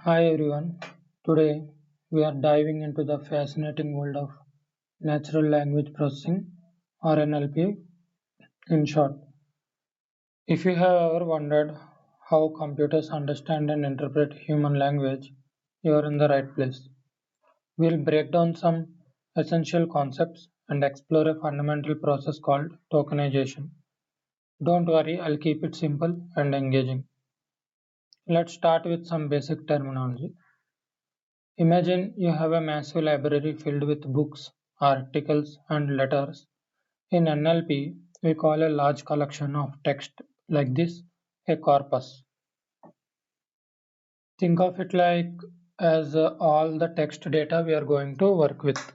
Hi everyone. Today we are diving into the fascinating world of natural language processing or NLP in short. If you have ever wondered how computers understand and interpret human language, you are in the right place. We'll break down some essential concepts and explore a fundamental process called tokenization. Don't worry, I'll keep it simple and engaging. Let's start with some basic terminology. Imagine you have a massive library filled with books, articles, and letters. In NLP, we call a large collection of text like this a corpus. Think of it like as all the text data we are going to work with.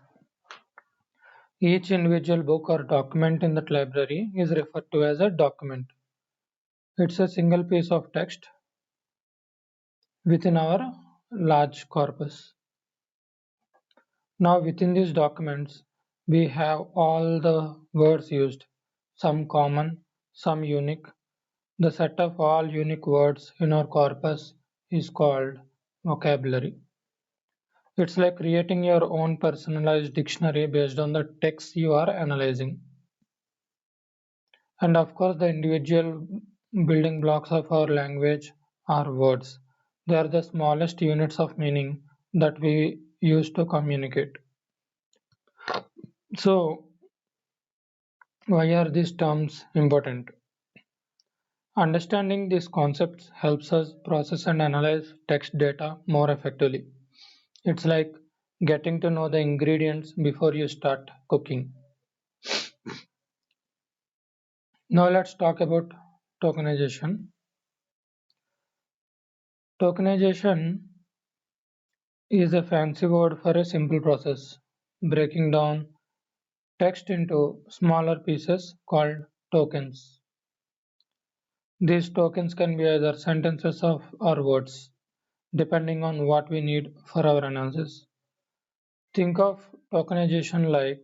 Each individual book or document in that library is referred to as a document. It's a single piece of text within our large corpus. Now within these documents, we have all the words used, some common, some unique. The set of all unique words in our corpus is called vocabulary. It's like creating your own personalized dictionary based on the text you are analyzing. And of course, the individual building blocks of our language are words. They are the smallest units of meaning that we use to communicate. So, why are these terms important? Understanding these concepts helps us process and analyze text data more effectively. It's like getting to know the ingredients before you start cooking. Now let's talk about tokenization. Tokenization is a fancy word for a simple process, breaking down text into smaller pieces called tokens. These tokens can be either sentences of or words, depending on what we need for our analysis. Think of tokenization like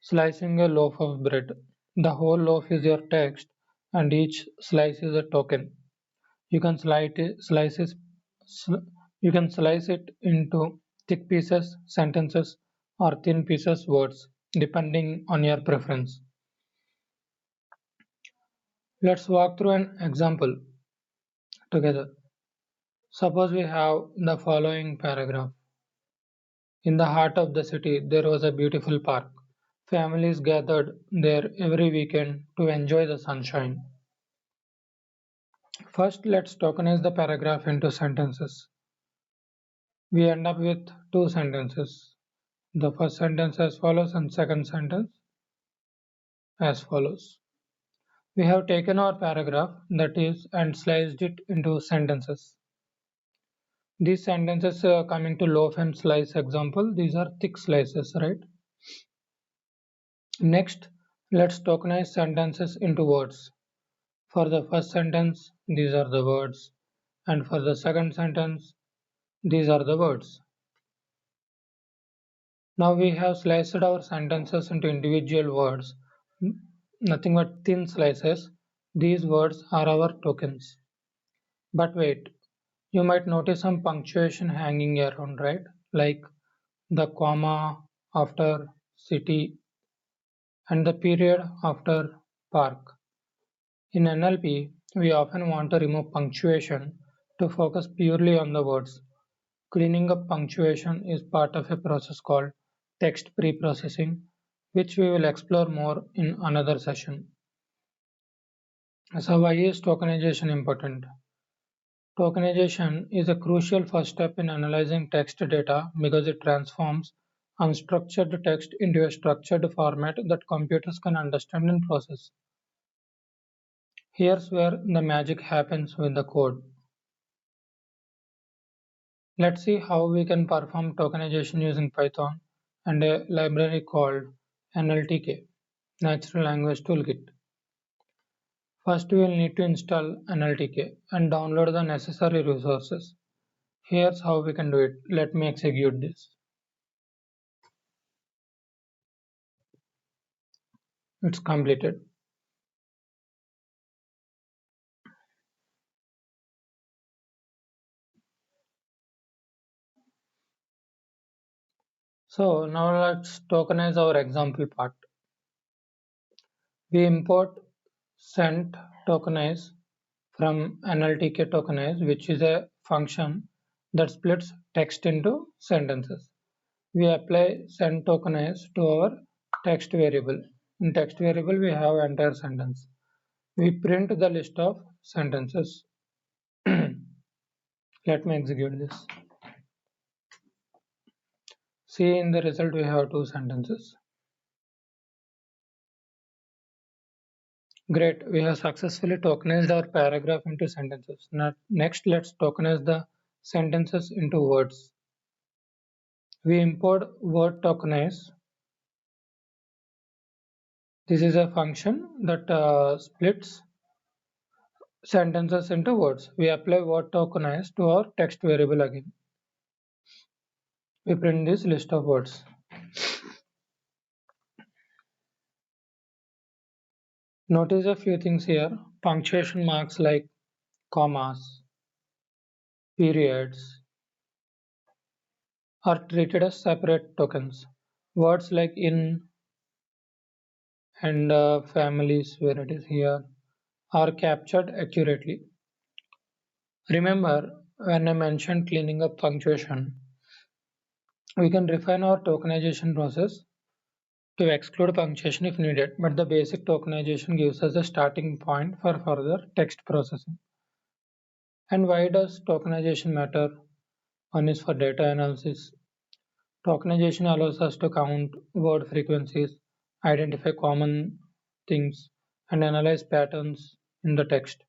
slicing a loaf of bread. The whole loaf is your text, and each slice is a token. You can sl- you can slice it into thick pieces, sentences, or thin pieces, words, depending on your preference. Let's walk through an example together. Suppose we have the following paragraph. In the heart of the city, there was a beautiful park. Families gathered there every weekend to enjoy the sunshine. First, let's tokenize the paragraph into sentences. We end up with two sentences. The first sentence as follows and second sentence as follows. We have taken our paragraph that is and sliced it into sentences. These sentences coming to loaf and slice example, these are thick slices, right? Next, let's tokenize sentences into words. For the first sentence, these are the words, and for the second sentence, these are the words. Now we have sliced our sentences into individual words, nothing but thin slices. These words are our tokens. But wait, you might notice some punctuation hanging around, right? Like the comma after city and the period after park. In NLP, we often want to remove punctuation to focus purely on the words. Cleaning up punctuation is part of a process called text preprocessing, which we will explore more in another session. So, why is tokenization important? Tokenization is a crucial first step in analyzing text data because it transforms unstructured text into a structured format that computers can understand and process. Here's where the magic happens with the code. Let's see how we can perform tokenization using Python and a library called NLTK, Natural Language Toolkit. First, we will need to install NLTK and download the necessary resources. Here's how we can do it. Let me execute this. It's completed. So now let's tokenize our example part. We import sent tokenize from NLTK tokenize, which is a function that splits text into sentences. We apply send tokenize to our text variable. In text variable, we have entire sentence. We print the list of sentences. Let me execute this. See, in the result, we have two sentences. Great, we have successfully tokenized our paragraph into sentences. Now, next, let's tokenize the sentences into words. We import word tokenize. This is a function that splits sentences into words. We apply word tokenize to our text variable again. We print this list of words. Notice a few things here. Punctuation marks like commas, periods are treated as separate tokens. Words like in and families, where it is here, are captured accurately. Remember, when I mentioned cleaning up punctuation, we can refine our tokenization process to exclude punctuation if needed, but the basic tokenization gives us a starting point for further text processing. And why does tokenization matter? One is for data analysis. Tokenization allows us to count word frequencies, identify common things, and analyze patterns in the text.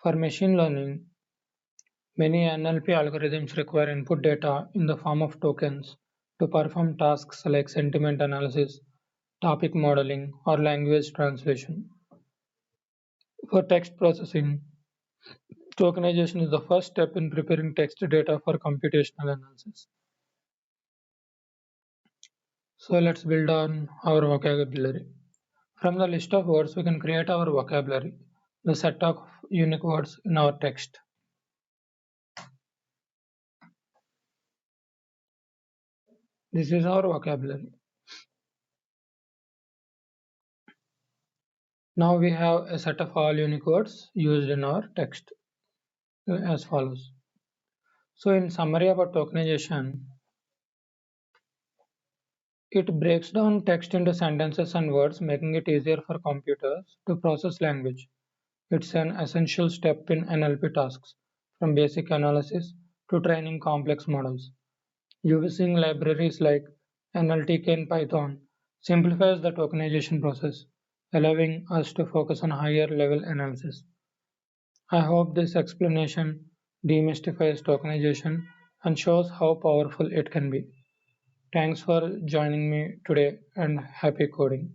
For machine learning, many NLP algorithms require input data in the form of tokens to perform tasks like sentiment analysis, topic modeling, or language translation. For text processing, tokenization is the first step in preparing text data for computational analysis. So let's build on our vocabulary. From the list of words, we can create our vocabulary, the set of unique words in our text. This is our vocabulary. Now we have a set of all unique words used in our text as follows. So in summary about tokenization, it breaks down text into sentences and words, making it easier for computers to process language. It's an essential step in NLP tasks, from basic analysis to training complex models. Using libraries like NLTK and Python simplifies the tokenization process, allowing us to focus on higher level analysis. I hope this explanation demystifies tokenization and shows how powerful it can be. Thanks for joining me today and happy coding.